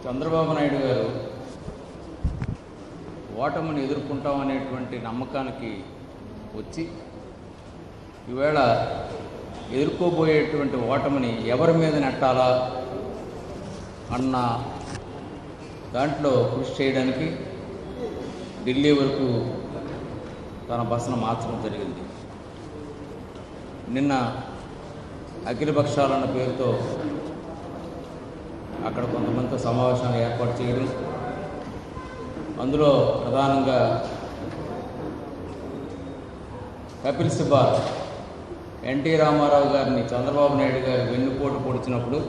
చంద్రబాబు నాయుడు గారు ఓటమిని ఎదుర్కొంటామనేటువంటి నమ్మకానికి వచ్చి ఈవేళ ఎదుర్కోబోయేటువంటి ఓటమిని ఎవరి మీద నెట్టాలా అన్న దాంట్లో కృషి చేయడానికి ఢిల్లీ వరకు తన బసను మార్చడం జరిగింది. నిన్న అఖిలపక్షాలన్న పేరుతో అక్కడ కొంతమందితో సమావేశాలు ఏర్పాటు చేయడం, అందులో ప్రధానంగా కపిల్ సిబాల్ ఎన్టీ రామారావు గారిని చంద్రబాబు నాయుడు గారు వెన్నుపోటు పొడిచినప్పుడు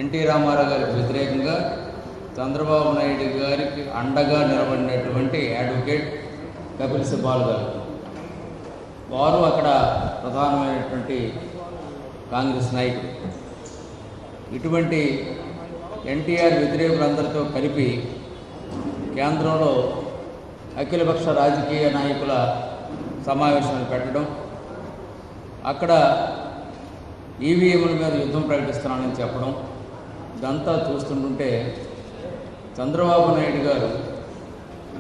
ఎన్టీ రామారావు గారికి వ్యతిరేకంగా చంద్రబాబు నాయుడు గారికి అండగా నిలబడినటువంటి అడ్వకేట్ కపిల్ సిబాల్ గారు, వారు అక్కడ ప్రధానమైనటువంటి కాంగ్రెస్ నాయకుడు. ఇటువంటి ఎన్టీఆర్ వ్యతిరేకులందరితో కలిపి కేంద్రంలో అఖిలపక్ష రాజకీయ నాయకుల సమావేశాలు పెట్టడం, అక్కడ ఈవీఎంల మీద యుద్ధం ప్రకటిస్తున్నానని చెప్పడం, ఇదంతా చూస్తుంటుంటే చంద్రబాబు నాయుడు గారు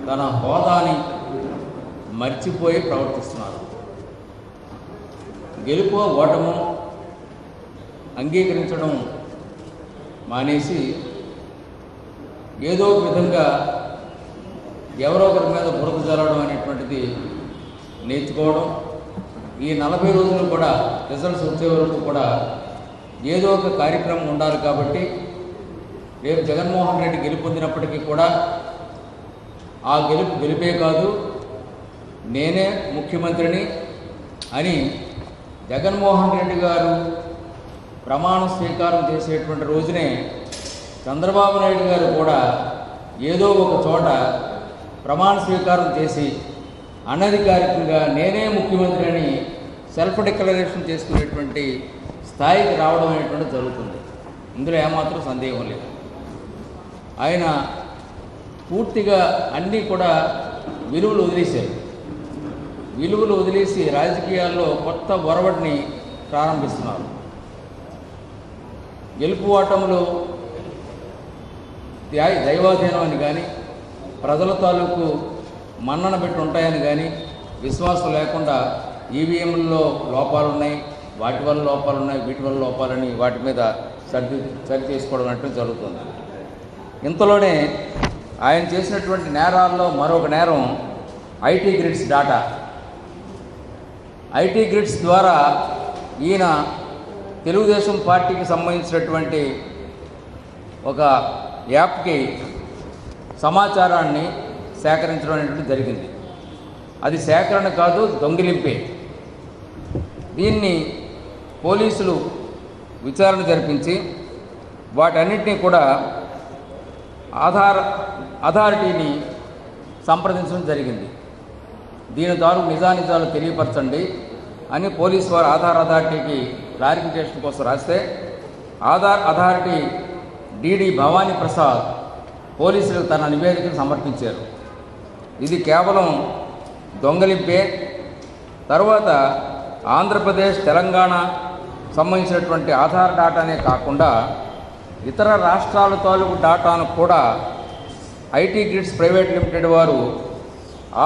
తన హోదాని మర్చిపోయి ప్రవర్తిస్తున్నారు. గెలుపు ఓటము అంగీకరించడం మానేసి ఏదో విధంగా ఎవరో ఒకరి మీద బురద జల్లడం అనేటువంటిది నేర్చుకోవడం, ఈ 40 రోజులు కూడా రిజల్ట్స్ వచ్చే వరకు కూడా ఏదో ఒక కార్యక్రమం ఉండాలి. కాబట్టి రేపు జగన్మోహన్ రెడ్డి గెలుపొందినప్పటికీ కూడా ఆ గెలిపే కాదు, నేనే ముఖ్యమంత్రిని అని జగన్మోహన్ రెడ్డి గారు ప్రమాణ స్వీకారం చేసేటువంటి రోజునే చంద్రబాబు నాయుడు గారు కూడా ఏదో ఒక చోట ప్రమాణ స్వీకారం చేసి అనధికారికంగా నేనే ముఖ్యమంత్రి అని సెల్ఫ్ డిక్లరేషన్ చేసుకునేటువంటి స్థాయికి రావడం అనేటువంటి జరుగుతుంది. ఇందులో ఏమాత్రం సందేహం లేదు. ఆయన పూర్తిగా అన్నీ కూడా విలువలు వదిలేశారు. విలువలు వదిలేసి రాజకీయాల్లో కొత్త ఒరవడిని ప్రారంభిస్తున్నారు. గెలుపు ఓటములు దైవాధీనం అని కానీ, ప్రజల తాలూకు మన్నన పెట్టి ఉంటాయని కానీ విశ్వాసం లేకుండా ఈవీఎంల్లో లోపాలున్నాయి, వాటి వల్ల లోపాలున్నాయి, వీటి వల్ల లోపాలని వాటి మీద సరి చేసుకోవడం అంటే జరుగుతుంది. ఇంతలోనే ఆయన చేసినటువంటి నేరాల్లో మరొక నేరం IT grids data. IT grids ద్వారా ఈయన తెలుగుదేశం పార్టీకి సంబంధించినటువంటి ఒక యాప్కి సమాచారాన్ని సేకరించడం అనేటువంటి జరిగింది. అది సేకరణ కాదు, దొంగిలింపే. దీన్ని పోలీసులు విచారణ జరిపించి వాటన్నిటినీ కూడా అథారిటీని సంప్రదించడం జరిగింది. దీని ద్వారా నిజానిజాలు తెలియపరచండి అని పోలీసు వారు ఆధార్ అథారిటీకి క్లారిఫికేషన్ కోసం రాస్తే ఆధార్ అథారిటీ డిడి భవానీ ప్రసాద్ పోలీసులకు తన నివేదికను సమర్పించారు. ఇది కేవలం దొంగలింపే. తర్వాత ఆంధ్రప్రదేశ్, తెలంగాణ సంబంధించినటువంటి ఆధార్ డాటానే కాకుండా ఇతర రాష్ట్రాల తాలూకు డాటాను కూడా ఐటీ గ్రిడ్స్ ప్రైవేట్ లిమిటెడ్ వారు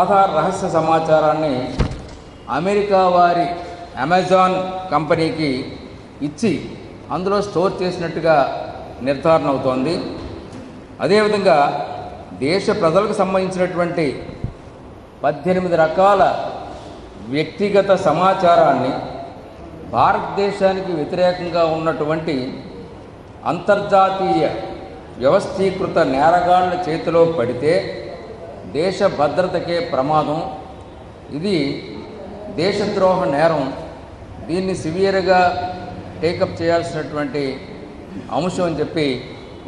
ఆధార్ రహస్య సమాచారాన్ని అమెరికా వారి అమెజాన్ కంపెనీకి ఇచ్చి అందులో స్టోర్ చేసినట్టుగా నిర్ధారణ అవుతోంది. అదేవిధంగా దేశ ప్రజలకు సంబంధించినటువంటి 18 రకాల వ్యక్తిగత సమాచారాన్ని భారతదేశానికి వ్యతిరేకంగా ఉన్నటువంటి అంతర్జాతీయ వ్యవస్థీకృత నేరగాళ్ల చేతిలో పడితే దేశ భద్రతకే ప్రమాదం. ఇది దేశద్రోహ నేరం. దీన్ని సివియర్గా టేకప్ చేయాల్సినటువంటి అంశం అని చెప్పి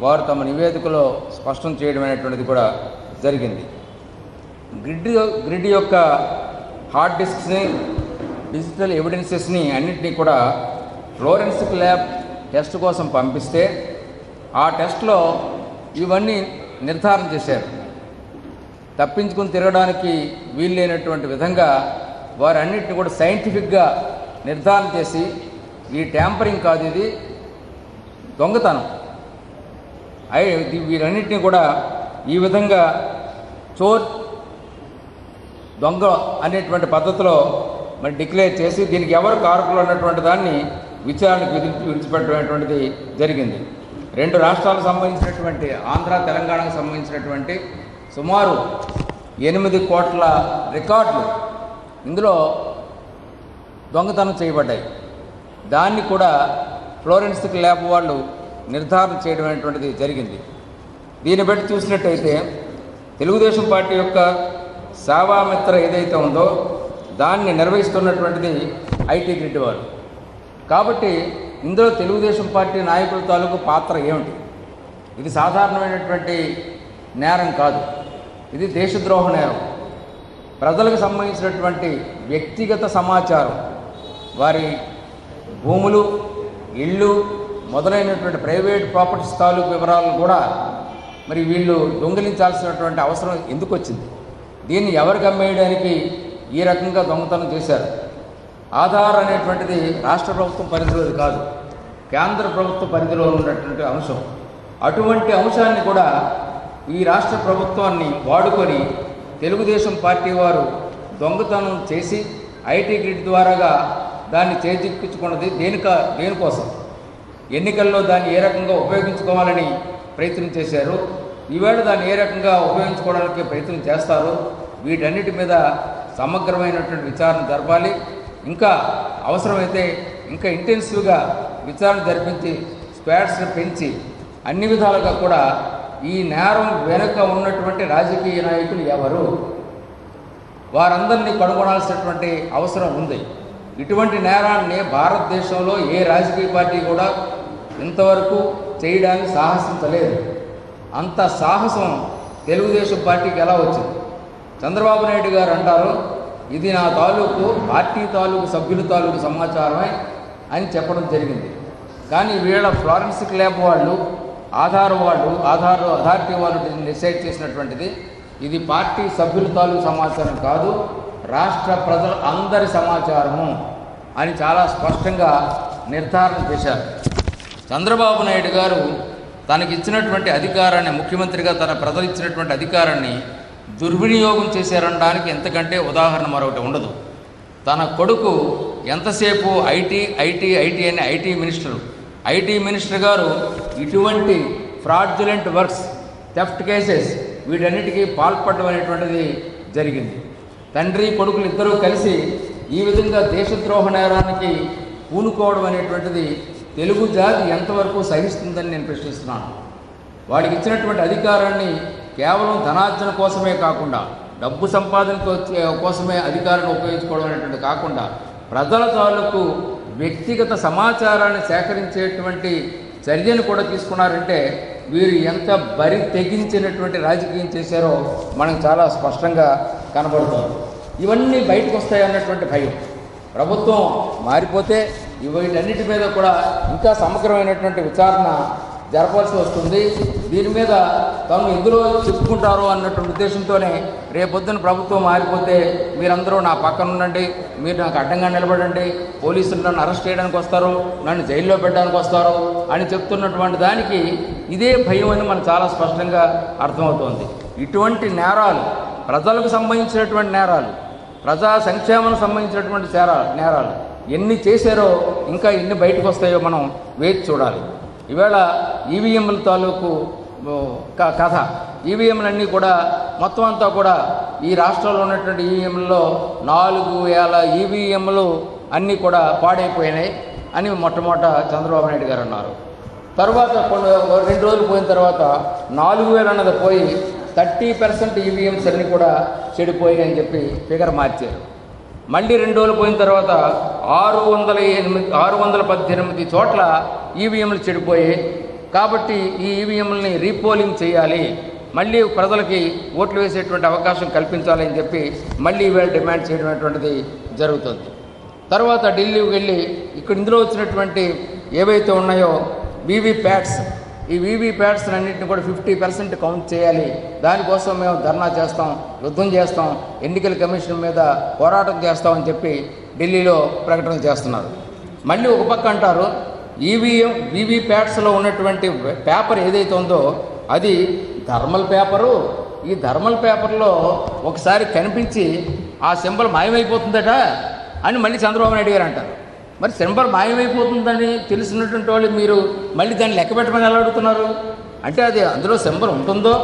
వారు తమ నివేదికలో స్పష్టం చేయడం అనేటువంటిది కూడా జరిగింది. గ్రిడ్ యొక్క హార్డ్ డిస్క్స్ని, డిజిటల్ ఎవిడెన్సెస్ని అన్నింటినీ కూడా ఫ్లోరెన్సిక్ ల్యాబ్ టెస్ట్ కోసం పంపిస్తే ఆ టెస్ట్లో ఇవన్నీ నిర్ధారణ చేశారు. తప్పించుకుని తిరగడానికి వీల్లేనటువంటి విధంగా వారన్నింటినీ కూడా సైంటిఫిక్గా నిర్ధారణ చేసి ఈ ట్యాంపరింగ్ కాదు, ఇది దొంగతనం, వీరన్నింటినీ కూడా ఈ విధంగా చోర్ దొంగ అనేటువంటి పద్ధతిలో మరి డిక్లేర్ చేసి దీనికి ఎవరు కారకులు అన్నటువంటి దాన్ని విచారణకు విడిచిపెట్టటువంటిది జరిగింది. 2 రాష్ట్రాలకు సంబంధించినటువంటి ఆంధ్ర తెలంగాణకు సంబంధించినటువంటి సుమారు 8 కోట్ల రికార్డులు ఇందులో దొంగతనం చేయబడ్డాయి. దాన్ని కూడా ఫ్లోరెన్సిక్ ల్యాబ్ వాళ్ళు నిర్ధారణ చేయడం అనేటువంటిది జరిగింది. దీన్ని బట్టి చూసినట్టయితే తెలుగుదేశం పార్టీ యొక్క సేవామిత్ర ఏదైతే ఉందో దాన్ని నిర్వహిస్తున్నటువంటిది ఐటీ గ్రిడ్ వారు. కాబట్టి ఇందులో తెలుగుదేశం పార్టీ నాయకుల తాలూకు పాత్ర ఏమిటి? ఇది సాధారణమైనటువంటి నేరం కాదు, ఇది దేశద్రోహ నేరం. ప్రజలకు సంబంధించినటువంటి వ్యక్తిగత సమాచారం, వారి భూములు, ఇళ్ళు మొదలైనటువంటి ప్రైవేట్ ప్రాపర్టీస్ తాలూకు వివరాలను కూడా మరి వీళ్ళు దొంగిలించాల్సినటువంటి అవసరం ఎందుకు వచ్చింది? దీన్ని ఎవరికి అమ్మేయడానికి ఈ రకంగా దొంగతనం చేశారు? ఆధార్ అనేటువంటిది రాష్ట్ర ప్రభుత్వం పరిధిలోది కాదు, కేంద్ర ప్రభుత్వ పరిధిలో ఉన్నటువంటి అంశం. అటువంటి అంశాన్ని కూడా ఈ రాష్ట్ర ప్రభుత్వాన్ని వాడుకొని తెలుగుదేశం పార్టీ వారు దొంగతనం చేసి ఐటీ గ్రిడ్ ద్వారాగా దాన్ని చేజిక్కించుకున్నది దేనికోసం? ఎన్నికల్లో దాన్ని ఏ రకంగా ఉపయోగించుకోవాలని ప్రయత్నం చేశారు, ఈవేళ దాన్ని ఏ రకంగా ఉపయోగించుకోవడానికి ప్రయత్నం చేస్తారు? వీటన్నిటి మీద సమగ్రమైనటువంటి విచారణ జరపాలి. ఇంకా అవసరమైతే ఇంకా ఇంటెన్సివ్గా విచారణ జరిపించి స్క్వాడ్స్ని పెంచి అన్ని విధాలుగా కూడా ఈ నేరం వెనుక ఉన్నటువంటి రాజకీయ నాయకులు ఎవరు, వారందరినీ కనుగొనాల్సినటువంటి అవసరం ఉంది. ఇటువంటి నేరాన్ని భారతదేశంలో ఏ రాజకీయ పార్టీ కూడా ఇంతవరకు చేయడానికి సాహసించలేదు. అంత సాహసం తెలుగుదేశం పార్టీకి ఎలా వచ్చింది? చంద్రబాబు నాయుడు గారు అంటారు, ఇది నా తాలూకు పార్టీ తాలూకు సభ్యుల తాలూకు సమాచారమే అని చెప్పడం జరిగింది. కానీ వీళ్ళ ఫ్లోరెన్సిక్ ల్యాబ్ వాళ్ళు అథారిటీ వాళ్ళు డిసైడ్ చేసినటువంటిది ఇది పార్టీ సభ్యుల తాలూకు సమాచారం కాదు, రాష్ట్ర ప్రజల అందరి సమాచారము అని చాలా స్పష్టంగా నిర్ధారణ చేశారు. చంద్రబాబు నాయుడు గారు తనకిచ్చినటువంటి అధికారాన్ని, ముఖ్యమంత్రిగా తన ప్రజలు ఇచ్చినటువంటి అధికారాన్ని దుర్వినియోగం చేశారనడానికి ఎంతకంటే ఉదాహరణ మరొకటి ఉండదు. తన కొడుకు ఎంతసేపు ఐటీ అని ఐటీ మినిస్టర్ గారు ఇటువంటి ఫ్రాడ్యులెంట్ వర్క్స్, థెఫ్ట్ కేసెస్ వీటన్నిటికీ పాల్పడడం అనేటువంటిది జరిగింది. తండ్రి కొడుకులు ఇద్దరూ కలిసి ఈ విధంగా దేశద్రోహ నేరానికి పూనుకోవడం అనేటువంటిది తెలుగు జాతి ఎంతవరకు సహిస్తుందని నేను ప్రశ్నిస్తున్నాను. వాడికి ఇచ్చినటువంటి అధికారాన్ని కేవలం ధనార్జన కోసమే కాకుండా, డబ్బు సంపాదన కోసమే అధికారాన్ని ఉపయోగించుకోవడం అనేటువంటి కాకుండా ప్రజల తాలూకు వ్యక్తిగత సమాచారాన్ని సేకరించేటువంటి చర్యను కూడా తీసుకున్నారంటే వీరు ఎంత బరి తెగించినటువంటి రాజకీయం చేశారో మనకు చాలా స్పష్టంగా కనబడుతుంది. ఇవన్నీ బయటకు వస్తాయన్నటువంటి భయం. ప్రభుత్వం మారిపోతే వీటన్నిటి మీద కూడా ఇంకా సమగ్రమైనటువంటి విచారణ జరపాల్సి వస్తుంది. దీని మీద తాను ఎందులో చెప్పుకుంటారో అన్నటువంటి ఉద్దేశంతోనే రేపొద్దున ప్రభుత్వం మారిపోతే మీరందరూ నా పక్కన ఉండండి, మీరు నాకు అడ్డంగా నిలబడండి, పోలీసులు నన్ను అరెస్ట్ చేయడానికి వస్తారు, నన్ను జైల్లో పెట్టడానికి వస్తారు అని చెప్తున్నటువంటి దానికి ఇదే భయం అని మనకు చాలా స్పష్టంగా అర్థమవుతోంది. ఇటువంటి నేరాలు, ప్రజలకు సంబంధించినటువంటి నేరాలు, ప్రజా సంక్షేమానికి సంబంధించినటువంటి నేరాలు ఎన్ని చేశారో ఇంకా ఎన్ని బయటకు వస్తాయో మనం వేచి చూడాలి. ఈవేళ ఈవీఎంల తాలూకు కథ, ఈవీఎంలన్నీ కూడా మొత్తం అంతా కూడా ఈ రాష్ట్రంలో ఉన్నటువంటి ఈవీఎంలలో 4000 ఈవీఎంలు అన్నీ కూడా పాడైపోయినాయి అని మొట్టమొదట చంద్రబాబు నాయుడు గారు అన్నారు. తర్వాత 2 రోజులు పోయిన తర్వాత 4000 అన్నది పోయి 30% ఈవీఎంస్ అన్నీ కూడా చెడిపోయాయి అని చెప్పి ఫిగర్ మార్చారు. మళ్ళీ 2 రోజులు పోయిన తర్వాత 618 చోట్ల ఈవీఎంలు చెడిపోయాయి. కాబట్టి ఈ ఈవీఎంలని రీపోలింగ్ చేయాలి, మళ్ళీ ప్రజలకి ఓట్లు వేసేటువంటి అవకాశం కల్పించాలని చెప్పి మళ్ళీ ఈవేళ డిమాండ్ చేయడం అనేటువంటిది జరుగుతుంది. తర్వాత ఢిల్లీకి వెళ్ళి ఇందులో వచ్చినటువంటి ఏవైతే ఉన్నాయో వీవీప్యాట్స్, ఈ వీవీప్యాట్స్ అన్నింటిని కూడా 50% కౌంట్ చేయాలి, దానికోసం మేము ధర్నా చేస్తాం, యుద్ధం చేస్తాం, ఎన్నికల కమిషన్ మీద పోరాటం చేస్తామని చెప్పి ఢిల్లీలో ప్రకటన చేస్తున్నారు. మళ్ళీ ఒక పక్క అంటారు వీవీప్యాట్స్లో ఉన్నటువంటి పేపర్ ఏదైతే ఉందో అది థర్మల్ పేపరు. ఈ థర్మల్ పేపర్లో ఒకసారి కనిపించి ఆ సింబల్ మాయమైపోతుందట అని మళ్ళీ చంద్రబాబు నాయుడు గారు అంటారు. మరి సింబల్ మాయమైపోతుందని తెలిసినటువంటి వాళ్ళు మీరు మళ్ళీ దాన్ని లెక్క పెట్టమని ఎలా అడుగుతున్నారు? అంటే అది అందులో సింబల్ ఉంటుందో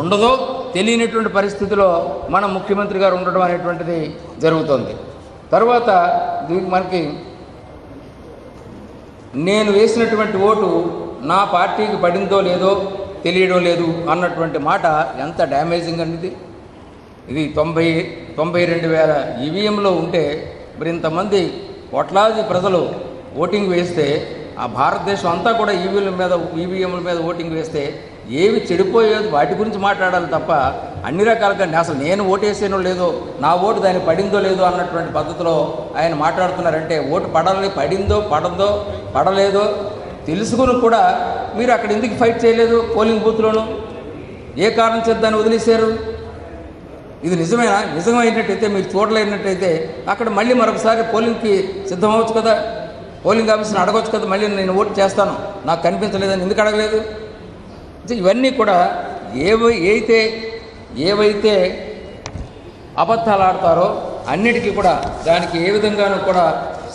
ఉండదో తెలియనటువంటి పరిస్థితిలో మన ముఖ్యమంత్రి గారు ఉండడం అనేటువంటిది జరుగుతుంది. తర్వాత మనకి నేను వేసినటువంటి ఓటు నా పార్టీకి పడిందో లేదో తెలియడం లేదు అన్నటువంటి మాట ఎంత డ్యామేజింగ్ అనేది. ఇది 92,000 ఈవీఎంలో ఉంటే మరి ఇంతమంది కోట్లాది ప్రజలు ఓటింగ్ వేస్తే ఆ భారతదేశం అంతా కూడా ఈవీఎంల మీద ఓటింగ్ వేస్తే ఏవి చెడిపోయేది వాటి గురించి మాట్లాడాలి తప్ప అన్ని రకాలుగా అసలు నేను ఓటేసానో లేదో నా ఓటు దాన్ని పడిందో లేదో అన్నటువంటి పద్ధతిలో ఆయన మాట్లాడుతున్నారంటే ఓటు పడిందో పడలేదో తెలుసుకుని కూడా మీరు అక్కడ ఎందుకు ఫైట్ చేయలేదు? పోలింగ్ బూత్లోనూ ఏ కారణం చేత దాన్ని వదిలేశారు? ఇది నిజమైనట్టయితే మీరు చూడలేనట్టయితే అక్కడ మళ్ళీ మరొకసారి పోలింగ్కి సిద్ధమవచ్చు కదా, పోలింగ్ ఆఫీస్ని అడగవచ్చు కదా, మళ్ళీ నేను ఓటు చేస్తాను నాకు కనిపించలేదని ఎందుకు అడగలేదు? ఇవన్నీ కూడా ఏవైతే అబద్ధాలు ఆడతారో అన్నిటికీ కూడా దానికి ఏ విధంగానూ కూడా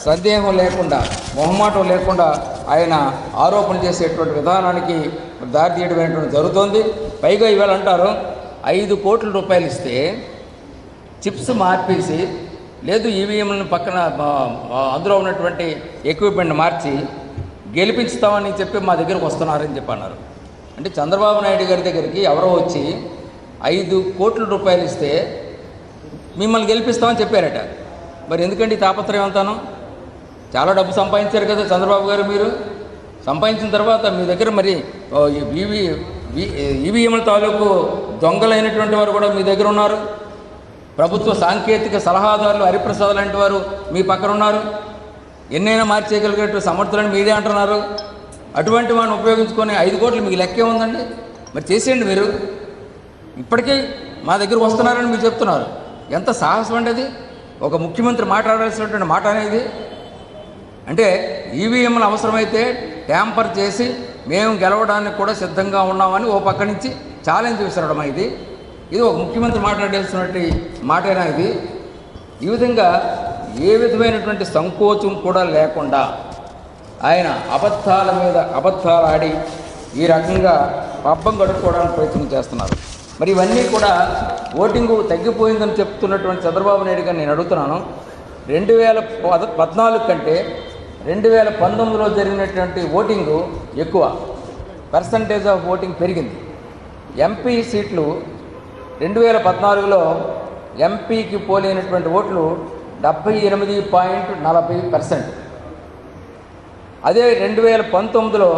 సందేహం లేకుండా మొహమాటం లేకుండా ఆయన ఆరోపణ చేసేటువంటి విధానానికి దారి తీయడం జరుగుతోంది. పైగా ఇవాళ అంటారు 5 కోట్ల రూపాయలు ఇస్తే చిప్స్ మార్పేసి లేదు ఈవీఎంలను పక్కన అందులో ఉన్నటువంటి ఎక్విప్మెంట్ మార్చి గెలిపించుతామని చెప్పి మా దగ్గరకు వస్తున్నారని చెప్పి అన్నారు. అంటే చంద్రబాబు నాయుడు గారి దగ్గరికి ఎవరో వచ్చి 5 కోట్ల రూపాయలు ఇస్తే మిమ్మల్ని గెలిపిస్తామని చెప్పారట. మరి ఎందుకండి తాపత్రయం అంతాను? చాలా డబ్బు సంపాదించారు కదా చంద్రబాబు గారు. మీరు సంపాదించిన తర్వాత మీ దగ్గర మరి ఈవీఎంల తాలూకు దొంగలైనటువంటి వారు కూడా మీ దగ్గర ఉన్నారు. ప్రభుత్వ సాంకేతిక సలహాదారులు హరిప్రసాద్ లాంటి వారు మీ పక్కన ఉన్నారు. ఎన్నైనా మార్చేయగలిగే సమర్థులని మీరే అంటున్నారు. అటువంటి వాడిని ఉపయోగించుకొని 5 కోట్లు మీకు లెక్కే ఉందండి. మరి చేసేయండి. మీరు ఇప్పటికే మా దగ్గర వస్తున్నారని మీరు చెప్తున్నారు. ఎంత సాహసం అండి అది? ఒక ముఖ్యమంత్రి మాట్లాడాల్సినటువంటి మాట అనేది. అంటే ఈవీఎంలు అవసరమైతే ట్యాంపర్ చేసి మేము గెలవడానికి కూడా సిద్ధంగా ఉన్నామని ఓ పక్క నుంచి ఛాలెంజ్ విసరడం ఇది ఒక ముఖ్యమంత్రి మాట్లాడాల్సినటువంటి మాటైనా ఇది? ఈ విధంగా ఏ విధమైనటువంటి సంకోచం కూడా లేకుండా ఆయన అబద్ధాల మీద అబద్ధాలు ఆడి ఈ రకంగా పబ్బం గడుపుకోవడానికి ప్రయత్నం చేస్తున్నారు. మరి ఇవన్నీ కూడా ఓటింగు తగ్గిపోయిందని చెప్తున్నటువంటి చంద్రబాబు నాయుడు గారిని నేను అడుగుతున్నాను. 2014 కంటే 2019లో జరిగినటువంటి ఓటింగు ఎక్కువ, పర్సంటేజ్ ఆఫ్ ఓటింగ్ పెరిగింది. ఎంపీ సీట్లు 2014లో ఎంపీకి పోలైనటువంటి ఓట్లు 78.40%. అదే 2019లో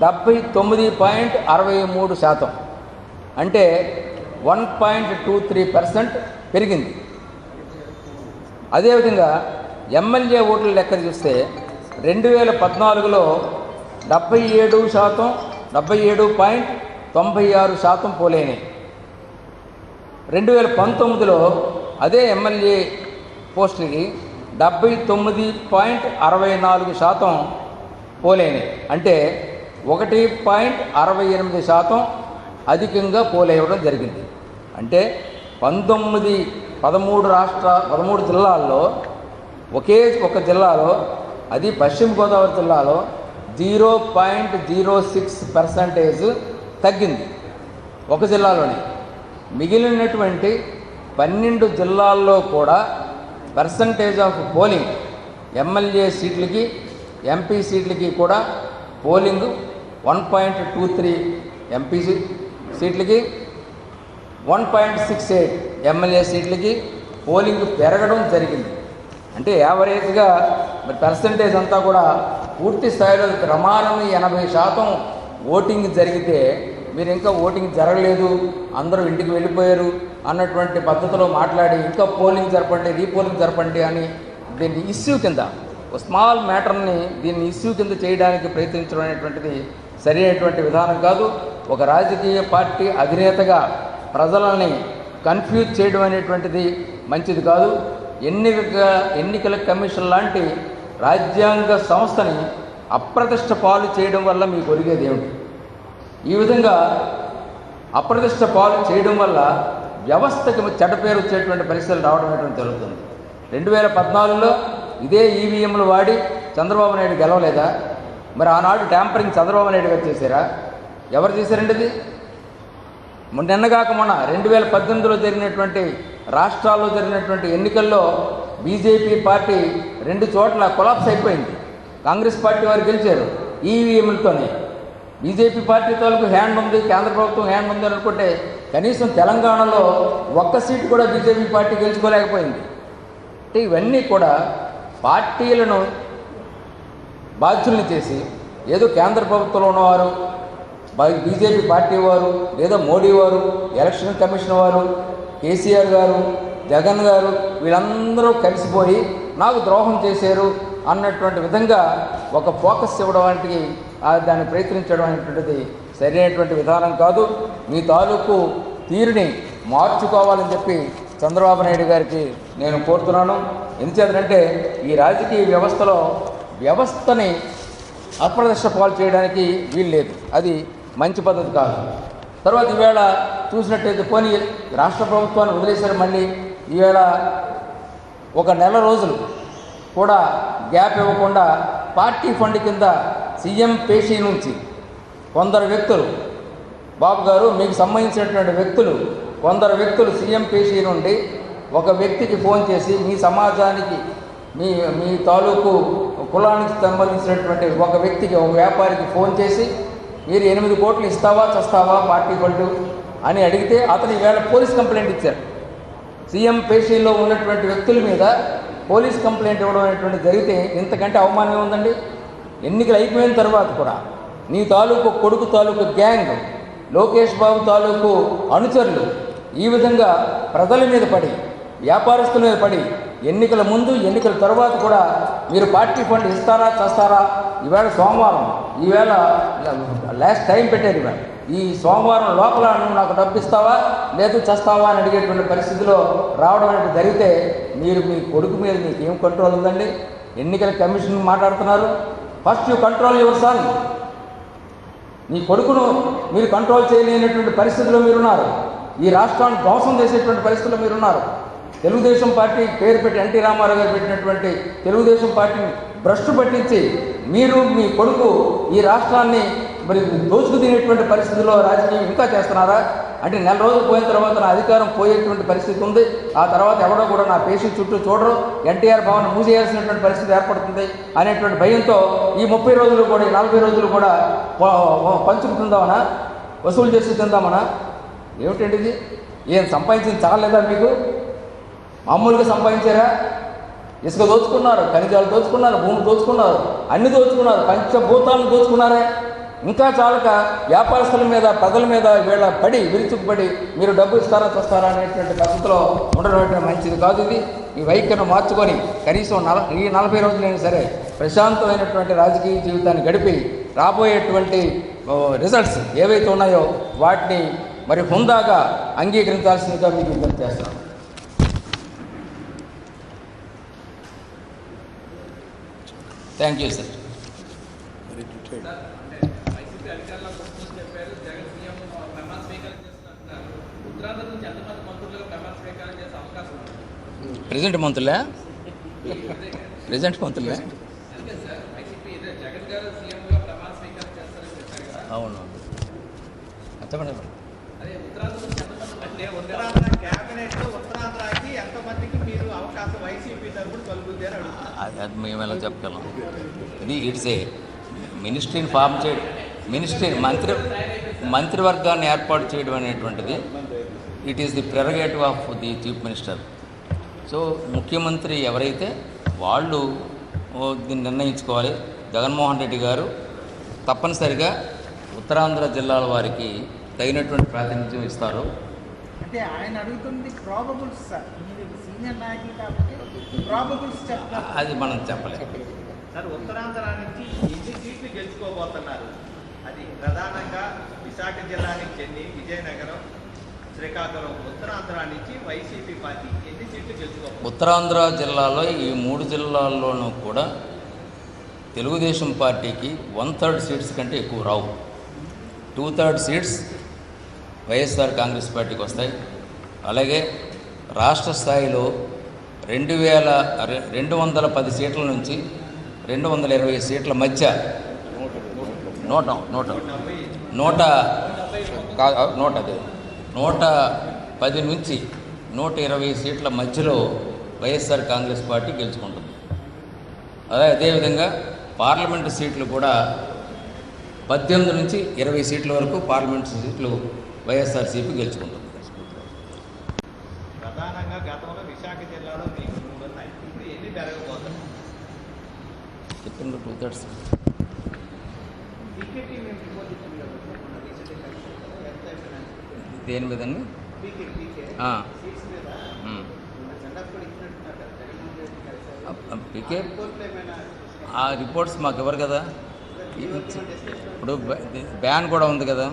79.63%, అంటే 1.23% పెరిగింది. అదేవిధంగా ఎమ్మెల్యే ఓట్ల లెక్క చూస్తే 2014లో 77.96% పోలైనాయి. 2019లో అదే ఎమ్మెల్యే పోస్టులకి 79.64% పోలైనాయి. అంటే 1.68% అధికంగా పోలేయడం జరిగింది. అంటే 13 జిల్లాల్లో ఒకే ఒక జిల్లాలో, అది పశ్చిమ గోదావరి జిల్లాలో 0.06% తగ్గింది ఒక జిల్లాలోనే. మిగిలినటువంటి 12 జిల్లాల్లో కూడా పర్సంటేజ్ ఆఫ్ పోలింగ్ ఎమ్మెల్యే సీట్లకి ఎంపీ సీట్లకి కూడా పోలింగ్ 1.23 ఎంపీ సీట్లకి 1.68 ఎమ్మెల్యే సీట్లకి పోలింగ్ పెరగడం జరిగింది. అంటే యావరేజ్గా మరి పర్సంటేజ్ అంతా కూడా పూర్తి స్థాయిలో ప్రమాణం 80% ఓటింగ్ జరిగితే మీరు ఇంకా ఓటింగ్ జరగలేదు, అందరూ ఇంటికి వెళ్ళిపోయారు అన్నటువంటి పద్ధతిలో మాట్లాడి ఇంకా పోలింగ్ జరపండి, రీపోలింగ్ జరపండి అని దీన్ని ఇష్యూ కింద, ఒక స్మాల్ మ్యాటర్ని దీన్ని ఇష్యూ కింద చేయడానికి ప్రయత్నించడం అనేటువంటిది సరైనటువంటి విధానం కాదు. ఒక రాజకీయ పార్టీ అధినేతగా ప్రజలని కన్ఫ్యూజ్ చేయడం అనేటువంటిది మంచిది కాదు. ఎన్నికల కమిషన్ లాంటి రాజ్యాంగ సంస్థని అప్రతిష్ట పాలు చేయడం వల్ల మీకు ఒరిగేది ఏమిటి? ఈ విధంగా అప్రతిష్ట పాలు చేయడం వల్ల వ్యవస్థకి చెడ్డ పేరు వచ్చేటువంటి పరిస్థితులు రావడం అనేటువంటి జరుగుతుంది. 2014లో ఇదే ఈవీఎంలు వాడి చంద్రబాబు నాయుడు గెలవలేదా? మరి ఆనాడు ట్యాంపరింగ్ చంద్రబాబు నాయుడు గారు చేశారా? ఎవరు చేశారండి ఇది? నిన్నగాక మొన్న 2018లో జరిగినటువంటి రాష్ట్రాల్లో జరిగినటువంటి ఎన్నికల్లో బీజేపీ పార్టీ 2 చోట్ల కొలాప్స్ అయిపోయింది. కాంగ్రెస్ పార్టీ వారు గెలిచారు ఈవీఎంలతోనే. బీజేపీ పార్టీ తాలూకు హ్యాండ్ ఉంది, కేంద్ర ప్రభుత్వం హ్యాండ్ ఉంది అనుకుంటే కనీసం తెలంగాణలో 1 సీటు కూడా బీజేపీ పార్టీ గెలుచుకోలేకపోయింది. అంటే ఇవన్నీ కూడా పార్టీలను బాధ్యుల్ని చేసి ఏదో కేంద్ర ప్రభుత్వంలో ఉన్నవారు, బీజేపీ పార్టీ వారు, లేదా మోడీ వారు, ఎలక్షన్ కమిషన్ వారు, కేసీఆర్ గారు, జగన్ గారు వీళ్ళందరూ కలిసిపోయి నాకు ద్రోహం చేశారు అన్నటువంటి విధంగా ఒక ఫోకస్ ఇవ్వడానికి దాన్ని ప్రయత్నించడం అనేటువంటిది సరైనటువంటి విధానం కాదు. మీ తాలూకు తీరుని మార్చుకోవాలని చెప్పి చంద్రబాబు నాయుడు గారికి నేను కోరుతున్నాను. ఎందుచేతంటే ఈ రాజకీయ వ్యవస్థని అప్రతిష్ట పాలు చేయడానికి వీలు లేదు. అది మంచి పద్ధతి కాదు. తర్వాత ఈవేళ చూసినట్టయితే పోనీ రాష్ట్ర ప్రభుత్వాన్ని వదిలేశారు. మళ్ళీ ఈవేళ 1 నెల రోజులు కూడా గ్యాప్ ఇవ్వకుండా పార్టీ ఫండ్ కింద సీఎం పేషీ నుంచి కొందరు వ్యక్తులు, బాబు గారు మీకు సంబంధించినటువంటి వ్యక్తులు, కొందరు వ్యక్తులు సీఎం పేషీ నుండి ఒక వ్యక్తికి ఫోన్ చేసి మీ సమాజానికి మీ తాలూకు కులానికి సంబంధించినటువంటి ఒక వ్యక్తికి, ఒక వ్యాపారికి ఫోన్ చేసి మీరు 8 కోట్లు ఇస్తావా చస్తావా పార్టీ ఫండ్ అని అడిగితే అతను ఈవేళ పోలీస్ కంప్లైంట్ ఇచ్చారు. సీఎం పేషీలో ఉన్నటువంటి వ్యక్తుల మీద పోలీస్ కంప్లైంట్ ఇవ్వడం అనేటువంటి జరిగితే ఇంతకంటే అవమానం ఉందండి? ఎన్నికలు అయిపోయిన తర్వాత కూడా నీ తాలూకు కొడుకు తాలూకు గ్యాంగ్, లోకేష్ బాబు తాలూకు అనుచరులు ఈ విధంగా ప్రజల మీద పడి, వ్యాపారస్తుల మీద పడి, ఎన్నికల ముందు ఎన్నికల తర్వాత కూడా మీరు పార్టీ ఫండ్ ఇస్తారా చేస్తారా? ఈవేళ సోమవారం, ఈవేళ లాస్ట్ టైం పెట్టారు. ఈవేళ ఈ సోమవారం లోపల నువ్వు నాకు డబ్బు ఇస్తావా లేదు చేస్తావా అని అడిగేటువంటి పరిస్థితిలో రావడం అనేది జరిగితే మీరు మీ కొడుకు మీద మీకు ఏం కంట్రోల్ ఉందండి? ఎన్నికల కమిషన్ మాట్లాడుతున్నారు. First you control your son. నీ కొడుకును మీరు కంట్రోల్ చేయలేనటువంటి పరిస్థితిలో మీరున్నారు. ఈ రాష్ట్రాన్ని ధ్వంసం చేసేటువంటి పరిస్థితిలో మీరున్నారు. తెలుగుదేశం పార్టీ పేరు పెట్టి ఎన్టీ రామారావు గారు పెట్టినటువంటి తెలుగుదేశం పార్టీని భ్రష్టు పట్టించి మీరు మీ కొడుకు ఈ రాష్ట్రాన్ని మరి దోచుకు తినేటువంటి పరిస్థితుల్లో రాజకీయం ఇంకా చేస్తున్నారా? అంటే 1 రోజులు పోయిన తర్వాత నా అధికారం పోయేటువంటి పరిస్థితి ఉంది. ఆ తర్వాత ఎవడో కూడా నా పేషెంట్ చుట్టూ చూడరు, ఎన్టీఆర్ భవన్ మూసేయాల్సినటువంటి పరిస్థితి ఏర్పడుతుంది అనేటువంటి భయంతో ఈ 30 రోజులు కూడా, ఈ 40 రోజులు కూడా పంచుకు తిందామనా, వసూలు చేసి తిందామనా? ఏమిటండి ఇది? ఏం సంపాదించింది చాలేదా మీకు? మామూలుగా సంపాదించారా? ఇసుక దోచుకున్నారు, ఖనిజాలు దోచుకున్నారు, భూమి దోచుకున్నారు, అన్ని దోచుకున్నారు, పంచభూతాలను దోచుకున్నారే. ఇంకా చాలక వ్యాపారస్తుల మీద, ప్రజల మీద వీళ్ళ పడి విరుచుకుపడి మీరు డబ్బు ఇస్తారా చూస్తారా అనేటువంటి పరిస్థితిలో ఉండడం మంచిది కాదు. ఈ వైఖరిని మార్చుకొని కనీసం ఈ 40 రోజులైనా సరే ప్రశాంతమైనటువంటి రాజకీయ జీవితాన్ని గడిపి రాబోయేటువంటి రిజల్ట్స్ ఏవైతే ఉన్నాయో వాటిని మరి హుందాగా అంగీకరించాల్సిందిగా మీకు విజ్ఞప్తి చేస్తున్నాను. Thank you sir. ప్రెజెంట్ మంత్రులే అవును చెప్పండి. అది మేము ఎలా చెప్పగలం? ఇది ఇట్స్ ఏ మినిస్ట్రీని ఫామ్ చేయడం, మంత్రివర్గాన్ని ఏర్పాటు చేయడం అనేటువంటిది it is the prerogative of the chief minister. So ముఖ్యమంత్రి ఎవరైతే వాళ్ళు దీన్ని నిర్ణయించుకోవాలి. జగన్మోహన్ రెడ్డి గారు తప్పనిసరిగా ఉత్తరాంధ్ర జిల్లాల వారికి తగినటువంటి ప్రాతినిధ్యం ఇస్తారు. అంటే ఆయన అడుగుతుంది ప్రాబబుల్స్ సార్, మీరు సీనియర్ నాయకులు కాబట్టి ప్రాబబుల్స్ చెప్తారు. అది మనం చెప్పలేము సార్. ఉత్తరాంధ్ర నుంచి ఎన్ని సీట్లు గెలుచుకోబోతున్నారు? అది ప్రధానంగా విశాఖ జిల్లా నుంచి ఎన్ని, విజయనగరం, శ్రీకాకుళం, ఉత్తరాంధ్ర నుంచి వైసీపీ పార్టీ ఎన్ని సీట్లు గెలుచుకోబోతున్నారు? ఉత్తరాంధ్ర జిల్లాలో ఈ 3 జిల్లాల్లోనూ కూడా తెలుగుదేశం పార్టీకి 1/3 సీట్స్ కంటే ఎక్కువ రావు. 2/3 సీట్స్ వైఎస్ఆర్ కాంగ్రెస్ పార్టీకి వస్తాయి. అలాగే రాష్ట్ర స్థాయిలో 210 సీట్ల నుంచి 220 సీట్ల మధ్య 110 నుంచి 120 సీట్ల మధ్యలో వైఎస్ఆర్ కాంగ్రెస్ పార్టీ గెలుచుకుంటుంది. అదేవిధంగా పార్లమెంటు సీట్లు కూడా 18 నుంచి 20 సీట్ల వరకు పార్లమెంటు సీట్లు వైఎస్ఆర్సీపీ గెలుచుకుంటుంది. ప్రధానంగా గతంలో విశాఖ జిల్లాలో మీకు 3 ఉన్నాయి, ఇప్పుడు ఎన్ని పెరగబోతాయి? చెప్పిండ్రు 2/3. దేని మీదండి? పీకే ఆ రిపోర్ట్స్ మాకు ఇవ్వరు కదా. ఇప్పుడు బ్యాన్ కూడా ఉంది కదా,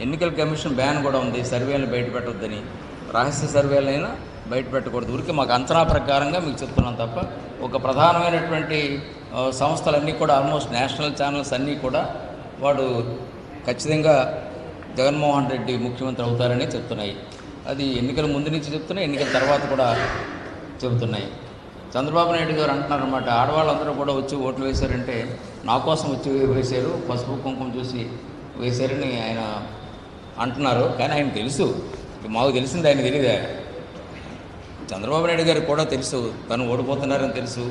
ఎన్నికల కమిషన్ బ్యాన్ కూడా ఉంది సర్వేలను బయట పెట్టొద్దని. రహస్య సర్వేలైనా బయట పెట్టకూడదు. ఊరికి మాకు అంచనా ప్రకారంగా మీకు చెప్తున్నాం తప్ప ఒక ప్రధానమైనటువంటి సంస్థలన్నీ కూడా ఆల్మోస్ట్ నేషనల్ ఛానల్స్ అన్నీ కూడా వాడు ఖచ్చితంగా జగన్మోహన్ రెడ్డి ముఖ్యమంత్రి అవుతారని చెప్తున్నాయి. అది ఎన్నికల ముందు నుంచి చెప్తున్నాయి, ఎన్నికల తర్వాత కూడా చెబుతున్నాయి. చంద్రబాబు నాయుడు గారు అంటున్నారన్నమాట, ఆడవాళ్ళందరూ కూడా వచ్చి ఓట్లు వేశారంటే నా కోసం వచ్చి వేశారు, పసుపు కుంకుమ చూసి వేశారని ఆయన అంటున్నారు. కానీ ఆయన తెలుసు, మాకు తెలిసింది ఆయన తెలియదా? చంద్రబాబు నాయుడు గారికి కూడా తెలుసు తను ఓడిపోతున్నారని తెలుసు.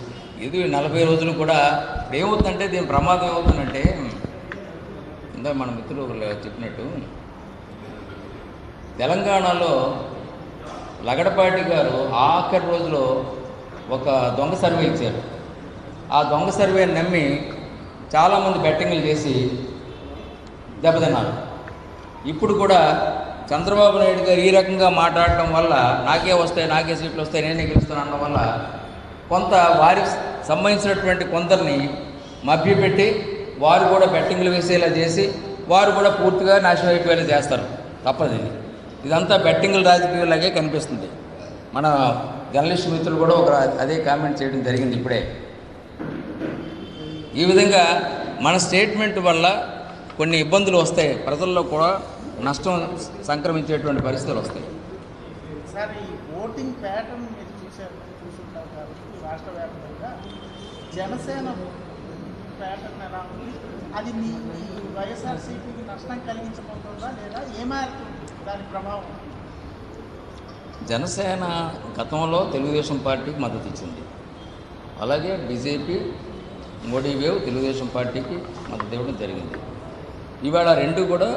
ఇది 40 రోజులు కూడా ఏమవుతుందంటే దీని ప్రమాదం ఏమవుతుందంటే, ఇందా మన మిత్రులు చెప్పినట్టు తెలంగాణలో లగడపాటి గారు ఆఖరి రోజులో ఒక దొంగ సర్వే ఇచ్చారు. ఆ దొంగ సర్వేని నమ్మి చాలామంది బెట్టింగ్లు చేసి దెబ్బతిన్నారు. ఇప్పుడు కూడా చంద్రబాబు నాయుడు గారు ఈ రకంగా మాట్లాడటం వల్ల నాకే సీట్లు వస్తాయి, నేనే గెలుస్తాను అనడం వల్ల కొంత వారికి సంబంధించినటువంటి కొందరిని మభ్యపెట్టి వారు కూడా బెట్టింగ్లు వేసేలా చేసి వారు కూడా పూర్తిగా నాశనం అయిపోయేలా చేస్తారు. తప్పదు. ఇదంతా బెట్టింగ్ల రాజకీయాలాగే కనిపిస్తుంది. మన జర్నలిస్ట్ మిత్రులు కూడా అదే కామెంట్ చేయడం జరిగింది ఇప్పుడే. ఈ విధంగా మన స్టేట్మెంట్ వల్ల కొన్ని ఇబ్బందులు వస్తాయి, ప్రజల్లో కూడా నష్టం సంక్రమించేటువంటి పరిస్థితులు వస్తాయి. సార్, ఈ ఓటింగ్ ప్యాటర్న్ మీరు చూసుంటారు కాబట్టి రాష్ట్ర వ్యాప్తంగా జనసేన ప్యాటర్న్ ఎలా ఉంది? అది మీ వైఎస్ఆర్సీపీకి నష్టం కలిగించబోతుందా లేదా ఏమారుతుంది దాని ప్రభావం? జనసేన గతంలో తెలుగుదేశం పార్టీకి మద్దతు ఇచ్చింది. అలాగే బీజేపీ మోడీ వేవ్ తెలుగుదేశం పార్టీకి మద్దతు ఇవ్వడం జరిగింది. ఇవాళ రెండు కూడా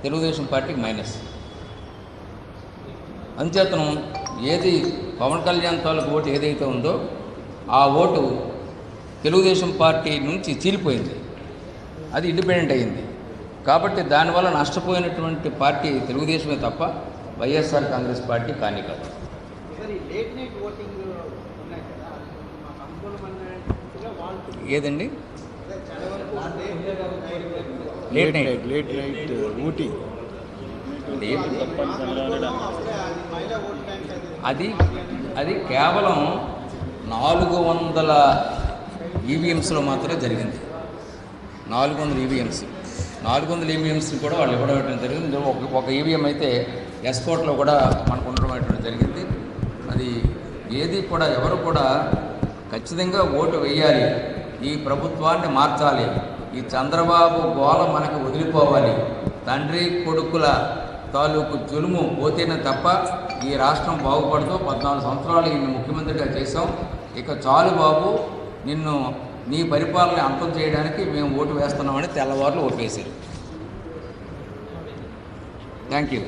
తెలుగుదేశం పార్టీకి మైనస్. అంచేతనం ఏది పవన్ కళ్యాణ్ తాలూకు ఓటు ఏదైతే ఉందో ఆ ఓటు తెలుగుదేశం పార్టీ నుంచి చీలిపోయింది, అది ఇండిపెండెంట్ అయ్యింది. కాబట్టి దానివల్ల నష్టపోయినటువంటి పార్టీ తెలుగుదేశమే తప్ప వైఎస్ఆర్ కాంగ్రెస్ పార్టీ కాని కాదు. ఏదండి లేట్ నైట్ ఊటీ అది కేవలం 400 ఈవీఎంస్లో మాత్రమే జరిగింది. 400 ఈవీఎంస్ని కూడా వాళ్ళు ఇవ్వడం జరిగింది. ఒక ఈవీఎం అయితే ఎస్కోట్లో కూడా మనకు ఉండడం జరిగింది. అది ఏది కూడా ఎవరు కూడా ఖచ్చితంగా ఓటు వేయాలి, ఈ ప్రభుత్వాన్ని మార్చాలి, ఈ చంద్రబాబు గోల మనకు వదిలిపోవాలి, తండ్రి కొడుకుల తాలూకు జులుము పోతేనే తప్ప ఈ రాష్ట్రం బాగుపడుతూ 14 సంవత్సరాలు ఈయన ముఖ్యమంత్రిగా చేశాం, ఇక చాలు బాబు నీ పరిపాలన అంతం చేయడానికి మేము ఓటు వేస్తున్నామని తెల్లవారులు ఓటు వేశారు. Thank you.